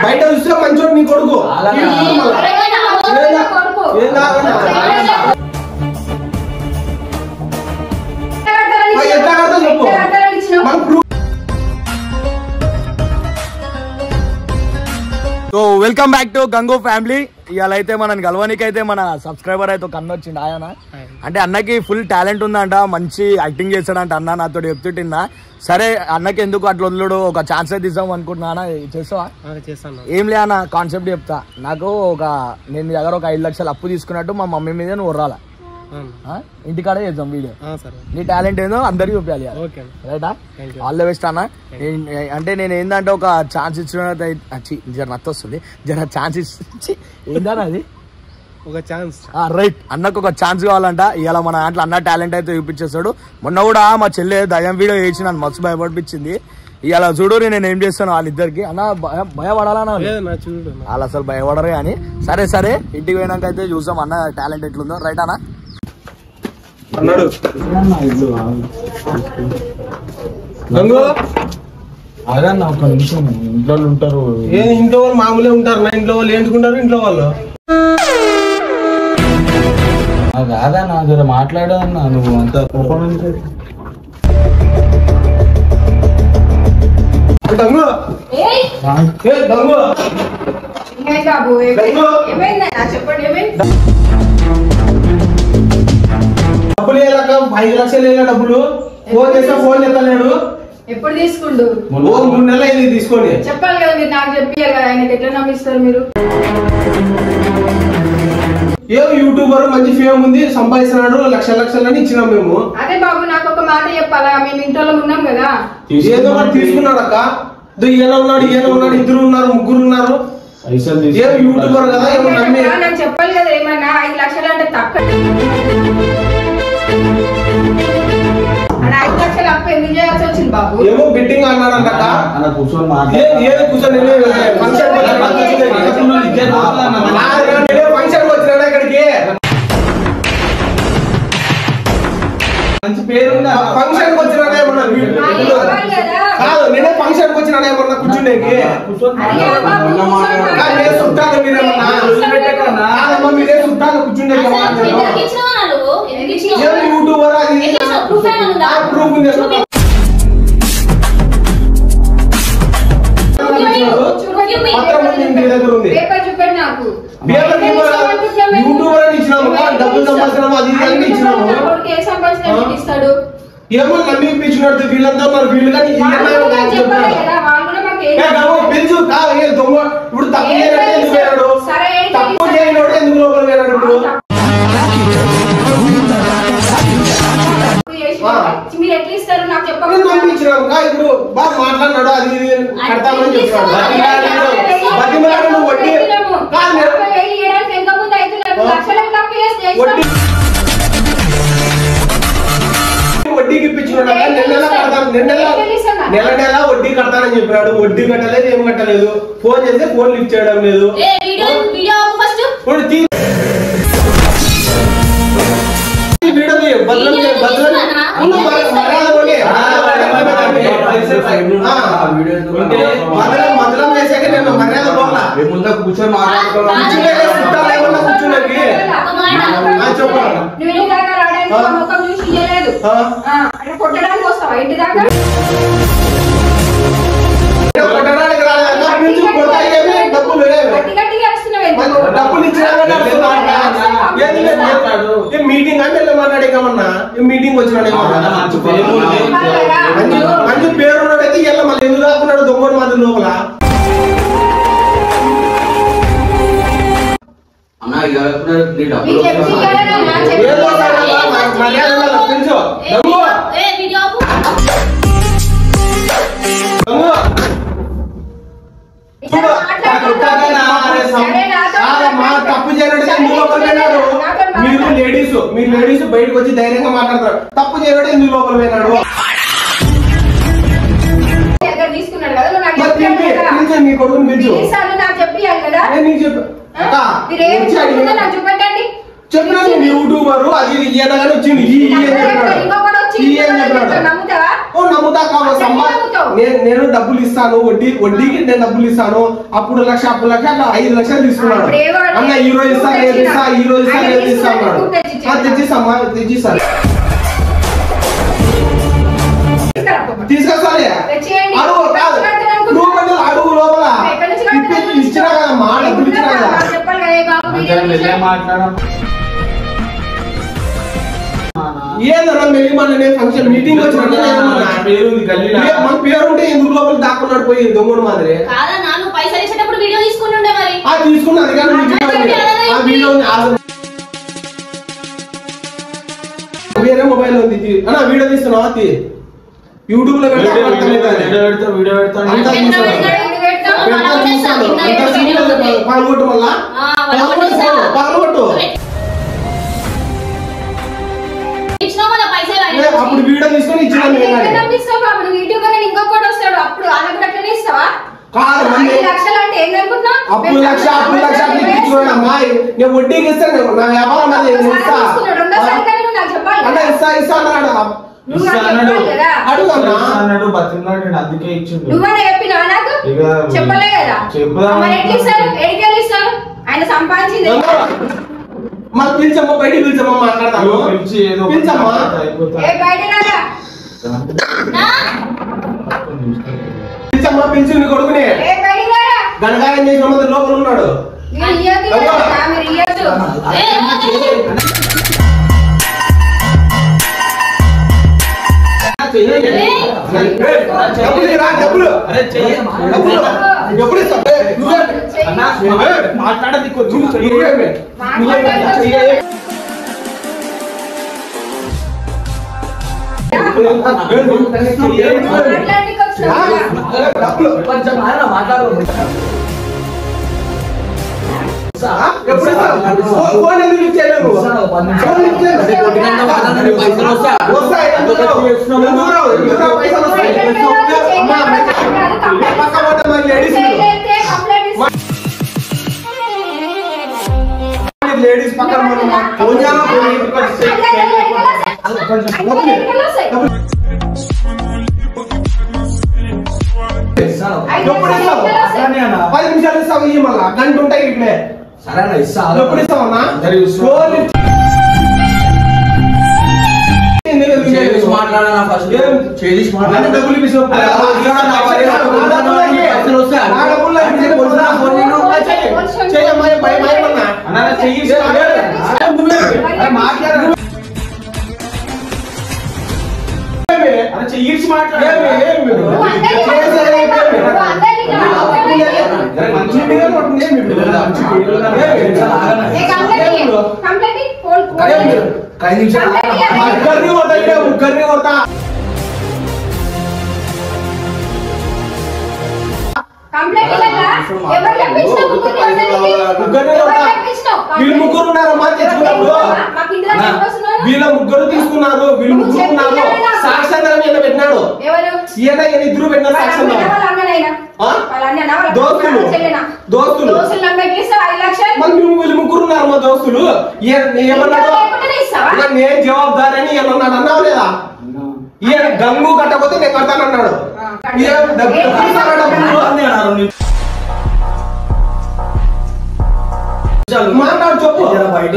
బయట చూస్తే మంచోడు నీ కొడుకు so welcome back to Gango family. ఇవాళ అయితే మనని గెలవడానికి అయితే మన సబ్స్క్రైబర్ అయితే ఒక అన్న వచ్చిండు. ఆయన అంటే అన్నకి ఫుల్ టాలెంట్ ఉందంట, మంచి యాక్టింగ్ చేస్తాడంట. అన్న నాతో చెప్తుంటిన్నా. సరే అన్నకి ఎందుకు అట్లా వదులుడు, ఒక ఛాన్స్ అయితే ఇద్దాం అనుకుంటున్నా. చేస్తావా? ఏం లే అన్న, కాన్సెప్ట్ చెప్తా. నాకు నేను మీ దగ్గర ఒక 5 లక్షలు అప్పు తీసుకున్నట్టు మా మమ్మీ మీద నువ్వు ఉర్రాల, ఇంటికాడే చేద్దాం వీడియో. నీ టాలెంట్ ఏందో అందరికి చూపించాలి, రైటా? ఆల్ ద బెస్ట్ అన్న. అంటే నేను ఏంటంటే ఒక ఛాన్స్ ఇచ్చిన జర నచ్చ వస్తుంది, జర ఛాన్స్ ఇచ్చి ఏంటన్నా అది ఒక ఛాన్స్, రైట్? అన్నకు ఒక ఛాన్స్ కావాలంట. ఇవాళ మన దాంట్లో అన్న టాలెంట్ అయితే చూపించేస్తాడు. మొన్న కూడా మా చెల్లె దయ్యం వీడియో వేసి నన్ను మస్తు భయపడిపించింది. ఇవాళ చూడు నేను ఏం చేస్తాను వాళ్ళిద్దరికి. అన్న భయపడాలన్నా వాళ్ళు అసలు భయపడరు కానీ. సరే సరే ఇంటికి పోయినాక అయితే చూసాం అన్న టాలెంట్ ఎట్లుందో, రైట్ అన్న? అన్నాడు అదన్న ఒక నిమిషం. ఇంట్లో ఉంటారు, ఇంట్లో వాళ్ళు మామూలే ఉంటారు. నా ఇంట్లో వాళ్ళు ఏంటుకుంటారు, ఇంట్లో వాళ్ళు కాదన్నా. జర మాట్లాడన్నా, నువ్వు అంత డబ్బులు 5 లక్షలు డబ్బులు ఫోన్ చేస్తా, ఫోన్ ఎత్తలేడు. ఎప్పుడు తీసుకుండు? 3 నెలలు అయింది తీసుకొని. చెప్పాలి కదా మీరు, నాకు చెప్పాలి కదా. ఆయనకి ఎట్లా నమ్మిస్తారు మీరు? ఏం యూట్యూబర్ మంచి ఫేమ్ ఉంది, సంపాదిస్తున్నాడు, లక్షలని ఇచ్చినాం మేము. అదే బాబు నాకు ఒక మాట చెప్పాలా, మేము ఇంట్లో ఉన్నాం కదా. ఏదో ఒకటి తీసుకున్నాడు అక్క. ఈయన ఉన్నాడు, ఇద్దరు ఉన్నారు, ముగ్గురు ఉన్నారు. ఏం యూట్యూబర్ కదా, నాకు చెప్పాలి కదా. ఏమన్నా 5 లక్షలు అంటే తక్కువ. 5 లక్షలు అప్పు ఎందుకు చేయాల్సి వచ్చింది బాబు? ఏమో బెట్టింగ్ అన్నాడంట. కూర్చొని ఫంక్షన్ వచ్చినాడు ఇక్కడికి. మంచి పేరు ఫంక్షన్ వచ్చినాడే ఏమన్నా కాదు, నేనే ఫంక్షన్ వచ్చినాడే ఏమన్నా కూర్చుండేకి. చుట్టాలు మీరేమన్నా మీరే చుట్టాలు కూర్చుండే యూట్యూబర్ అది ప్రూఫ్ ఉంది. పత్రం ఉంది ఇంటి దగ్గర ఉంది. యూట్యూబర్ అని ఇచ్చినాము, డబ్బులు సంపాదించినాము, అది ఇది ఇచ్చినాము. ఏమో నమ్మిపించినట్టు వీళ్ళంతా మరి వీళ్ళు కానీ పెంచు కాదు దొంగ. ఇప్పుడు తప్పు చేయనట్టు ఎందుకు పోయాడు, తప్పు చేయనోడు ఎందుకు లోపల పోయాడు? ఇప్పుడు మీరు ఎట్లా ఇస్తారు నాకు చెప్పండి. పంపించినాము ఇప్పుడు బాగా మాట్లాడినాడు, అది కడతామని చెప్పాడు. వడ్డీకి ఇప్పించినాడు, నెల వడ్డీ కడతానని చెప్పినాడు. వడ్డీ కట్టలేదు, ఏం కట్టలేదు. ఫోన్ చేస్తే ఫోన్ లిఫ్ట్ చేయడం లేదు. మదలం చేసాక నేను మర్యాద పోలా ముందు కూర్చొని మాట్లాడుకోవాలి. కొట్టడానికి వస్తావా ఇంటి దాకా? కొట్టడానికి డబ్బులు ఇచ్చినా మీటింగ్ అంటే మాట్లాడేమన్నా మీటింగ్ వచ్చినాడు. మంచి పేరున్నాడు అయితే ఇలా మళ్ళీ ఎందుకు రాకున్నాడు దొంగడు మాది లోపల. తప్పు చేయడం మీరు లేడీస్ బయటకు వచ్చి ధైర్యంగా మాట్లాడతారు. తప్పు చేయడం ఎందుకు లోపల పోయినాడు తీసుకున్నాడు కదా నాకు మీ కొడుకుని పిలిచు నాకు చెప్పియాలి కదా నీకు చెప్పు నాకు చూపెట్టండి చెప్పినాను యూట్యూబర్ అది ఇయ్యనగానే వచ్చింది నమ్ముతా కావచ్చు నేను డబ్బులు ఇస్తాను వడ్డీకి నేను డబ్బులు ఇస్తాను అప్పుడు లక్ష అప్పుడు లక్ష 5 లక్షలు తీసుకున్నాడు అన్న ఈ రోజు ఇస్తా రేపు ఇస్తా ఈ రోజు ఇస్తా రేపు ఇస్తా అన్నాడు తెచ్చిస్తామా తెచ్చిస్తాను తీసుకొస్తానే అడుగు కాదు నువ్వు అడుగు లోపల ఇచ్చినా కదా మా డబ్బులు ఇచ్చినా కదా ఏదన్నా మెల్లిమన్న ఫంక్షన్ మీటింగ్ వచ్చిన మన పేరు ఉంటే ఎందుకు లోపల దాక్కున్నాడు పోయి దొంగడు మాదిరి తీసుకున్నాను కానీ ఆ వీడియో వేరే మొబైల్ ఉంది అన్న వీడియో తీస్తున్నావా యూట్యూబ్ లో పాల్గొట్టు మళ్ళా పాల్గొట్టు అప్పుడు వీడియో తీసుకొని ఇచ్చిన ఇంకొకటి వస్తాడు అప్పుడు అన్నప్పుడు అట్లనే ఇస్తావా అప్పుడు లక్ష ఇచ్చుకోడమ్మా నేను వడ్డీకి ఇస్తాను నా వ్యాపారం ఇస్తా ఇస్తా అన్నాడు అడుగున్నాడు బతిన్నాడు అందుకే ఇచ్చిండు నువ్వనే చెప్పినా నాకు చెప్పలే కదా ఆయన సంపాదించింది మాకు పిలిచమ్మా బయటికి పిలిచమ్మా మాట్లాడతాను పిలిచమ్మా పిలిచమ్మా పిలిచి నీ కొడుకునే గణగాయం చేసిన మంది లోపల ఉన్నాడు మాట్లాడది లేడీస్ పక్కన పది నిమిషాలు ఇస్తావు ఈ మళ్ళా గంట ఉంటాయి ఇట్లే సరేనా ఇస్తా ఎప్పుడు ఇస్తావన్నా డబ్బులు చెయ్యి ముగ్గురిని కొడతా వీళ్ళు ముగ్గురు ఉన్నారమ్మా తెచ్చుకున్నప్పుడు వీళ్ళ ముగ్గురు తీసుకున్నారు వీళ్ళు ముగ్గురు ఉన్నారు సాక్ష్యంగా పెట్టినాడు ఈయన ఇద్దరు పెట్టినారు సాక్ష్యంగా దోస్తులు మళ్ళీ వీళ్ళు ముగ్గురు ఉన్నారు మా దోస్తులు ఏమన్నాడు నేను జవాబుదారి అని ఏమన్నాడు అన్నావు లేదా ఈయన గంగు కట్టకపోతే నేను కడతానన్నాడు మాట్లాడు చెప్పు బయట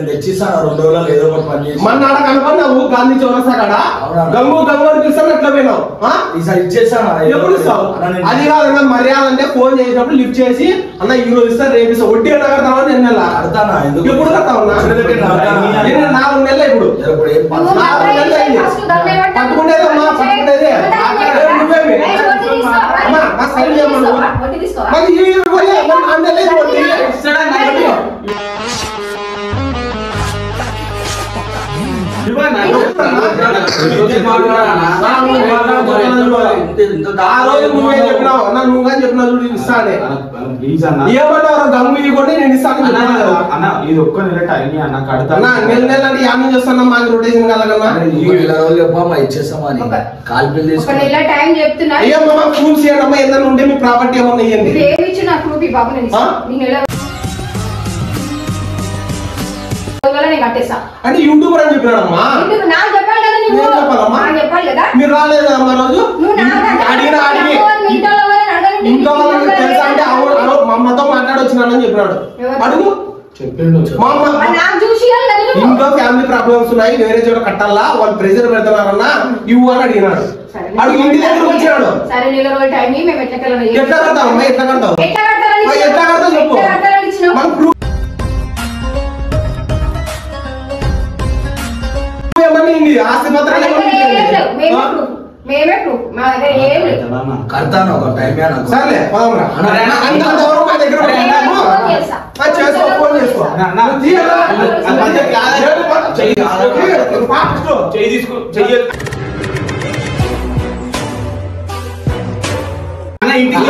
తెచ్చిస్తాను 2 రోజులు ఏదో ఒకటి పని చేసి మన నాడ కనుకున్నావు గాంధీ చౌరస్తా కాడ గంగు అని పిలుస్తాను ఎట్లా పోయినావు ఇచ్చేస్తాను ఎప్పుడు ఇస్తావు అది కాదన్నా మర్యాద అంటే ఫోన్ చేసినప్పుడు లిఫ్ట్ చేసి అన్న ఈ రోజు ఇస్తా రేపు ఇస్తా వడ్డీ ఎట్లా కడతావా నేను కడతానా ఎప్పుడు కడతావన్నా 4 నెలలు ఇప్పుడు 4 నెలలు అయింది పట్టుకుంటేదమ్మా పట్టుకుంటేదే నువ్వేమి ఆ రోజు నువ్వే చెప్పినావు అన్న, నువ్వు కానీ చెప్పినా చూడు ఇస్తానే ఏమన్నావు గమ్ము ఇవ్వండి నేను ఇస్తాను అన్న. ఇది ఒక్క నెల టైం అన్న కడతా. నెల నెల అంటే యాన్ని చేస్తున్నా మాకు రొటేషన్ కలగన్నా ఇచ్చేస్తామని కాల్ బిల్ అయ్యో మా ప్రూఫ్స్ ఏమన్నా ఏదైనా ఉంటే మీ ప్రాపర్టీ ఏమన్నా ఇవ్వండి. అంటే యూట్యూబర్ అని చెప్పినాడమ్మా. మీరు రాలేదు అమ్మా రోజు అడిగిన ఇంట్లో వాళ్ళకి తెలుసా అంటే అమ్మతో మాట్లాడొచ్చినానని చెప్పినాడు. అడుగు మా అమ్మ ఇంట్లో ఫ్యామిలీ ప్రాబ్లమ్స్ ఉన్నాయి, వేరే చోట కట్టాలా, వాళ్ళు ప్రెజర్ పెడతారన్నా ఇవ్వు అని అడిగినాడు. అడుగు ఇంటి దగ్గర వచ్చినాడు. ఎట్లా కడతావు అమ్మా, ఎట్లా కడతావు, ఎట్లా కడతావు చెప్పు. మన ప్రూఫ్ ఆస్తి పత్రాలు కడతాను ఒక టైం సర్లే అంతవరకు మా దగ్గర చేసుకో, ఫోన్ చేసుకో. చెయ్యి తీసుకో, చెయ్యి ఇంటికి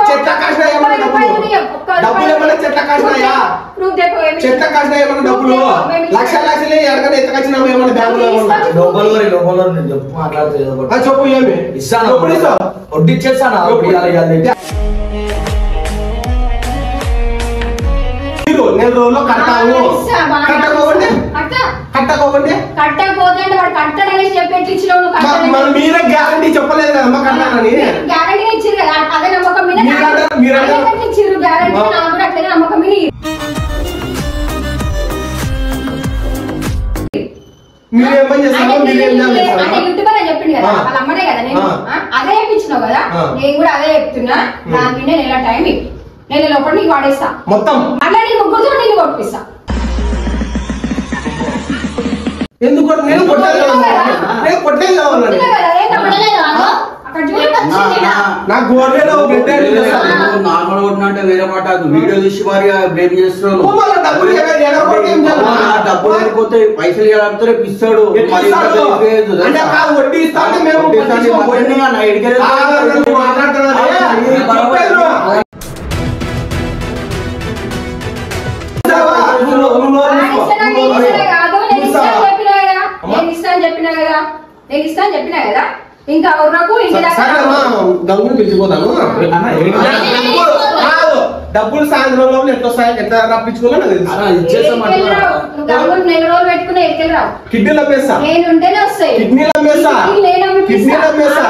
చెట్ల కాసిన ఏమన్నా డబ్బులు ఏమన్నా చెట్ల కాసినాయా, చెట్ల కాసిన ఏమన్నా డబ్బులు లక్షలు ఎడకన్నా ఎత్తకొచ్చినాము ఏమన్నా బ్యాంకులో లోపల నేను చెప్పు మాట్లాడుతూ చెప్పు ఏమి ఇస్తాను, వడ్డిచ్చేస్తాను. నెల రోజుల్లో కట్టాము, కట్టకోకండి మనం మీరే గ్యారంటీ చెప్పలేదు కదమ్మా కట్టాలని. మీరేం పని చేస్తారో చెప్పింది కదా వాళ్ళ అమ్మనే కదా, నేను అదే చెప్పించినావు కదా, నేను కూడా అదే చెప్తున్నా. నాకు నెల టైం నెల లోపల నీకు వాడేస్తా మొత్తం, మళ్ళీ నీ ముగ్గురుతో నేను కొట్టిస్తా. ఎందుకు నేను కొట్టలేదు నాకు గోర్లేలో నార్మల్ కొట్టినంటే వేరే మాట, వీడియో తీసి మరి బ్లేమ్ చేస్తున్నాను. డబ్బులు లేకపోతే పైసలు ఎలాడితే ఇస్తాడు, వడ్డీ ఇస్తాను మేము నేను ఇస్తాను చెప్పినా కదా. ఇంకా నాకు గంగుని పిలిచిపోతాను. డబ్బులు సాయంత్రంలో ఎట్లా వస్తాయి, ఎట్లా రప్పించుకోవాలో నెల రోజులు పెట్టుకున్నా ఎక్కడికి రావు. కిడ్నీలు అమ్మేస్తా, నేను ఉంటేనే వస్తాయి. కిడ్నీలు అమ్మేస్తా, కిడ్నీలు అమ్మేస్తా.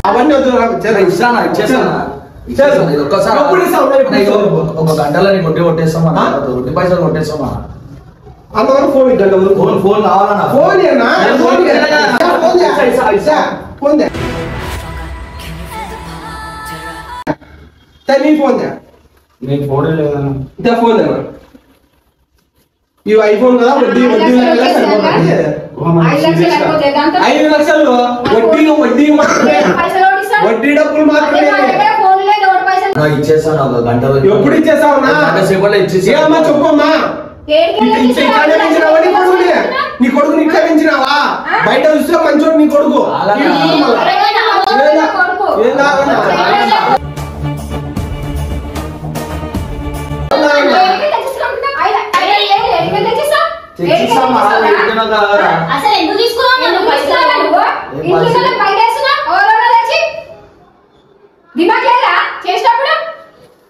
అవన్నీ ఒక గంటలో కొట్టి కొట్టేస్తామా, రొట్టి పైసలు కొట్టేస్తామా. అంతవరకు ఫోన్ గంట ఫోన్ ఫోన్ కావాలన్నా ఫోన్ నీ ఫోన్ నేను ఫోన్ లేదన్నా, ఫోన్ ఇవి ఐఫోన్ కదా, వడ్డీ 5 లక్షలు వడ్డీ మాత్రమే, వడ్డీ డబ్బులు మాత్రమే ఇచ్చేస్తాను ఒక గంటలో. ఎప్పుడు ఇచ్చేస్తావు ఏమమ్మా చెప్పమ్మా. నీ కొడుకు ఇట్లా పెంచినావా, బయట చూస్తే మంచోడు నీ కొడుకు.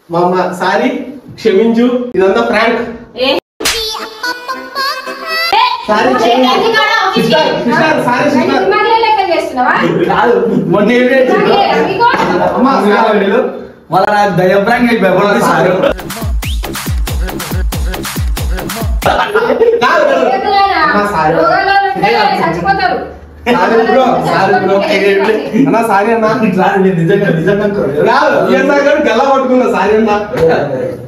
మా అమ్మ సారీ క్షమించు, ఇదంతా ఫ్రాంక్. మళ్ళా నాకు దయ్యం ప్రాంక్ అయిపోయి సార్. సారీ అన్నా, గల్లా పట్టుకున్నా సారీ అన్నా.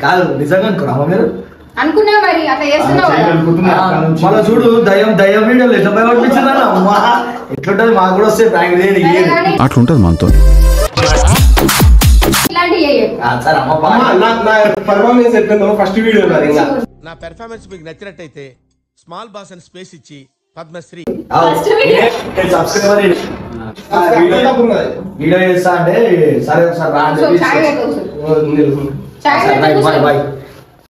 కాదు నిజంగా అనుకున్నామా మీరు అనుకున్నా మరి అట్లా చేస్తున్నావు. మళ్ళీ చూడు దయ్యం దయ్యం వీడియోలు ఎట్లా భయపడిపించిందన్న అమ్మా. ఎట్లుంటది మాకు కూడా వస్తే ప్రాంక్ అట్లుంటది మనతో. ఇలాంటివి సరే అమ్మ నా పర్ఫార్మెన్స్ ఎట్లుందో ఫస్ట్ వీడియో నాది ఇంకా. నా పెర్ఫార్మెన్స్ మీకు నచ్చినట్టయితే స్మాల్ బాస్ అని స్పేస్ ఇచ్చి పద్మశ్రీ సబ్స్క్రైబర్ వీడియో చేస్తా అంటే సరే ఒకసారి రా అని చెప్పి చాయ్ పెట్టు. Bye bye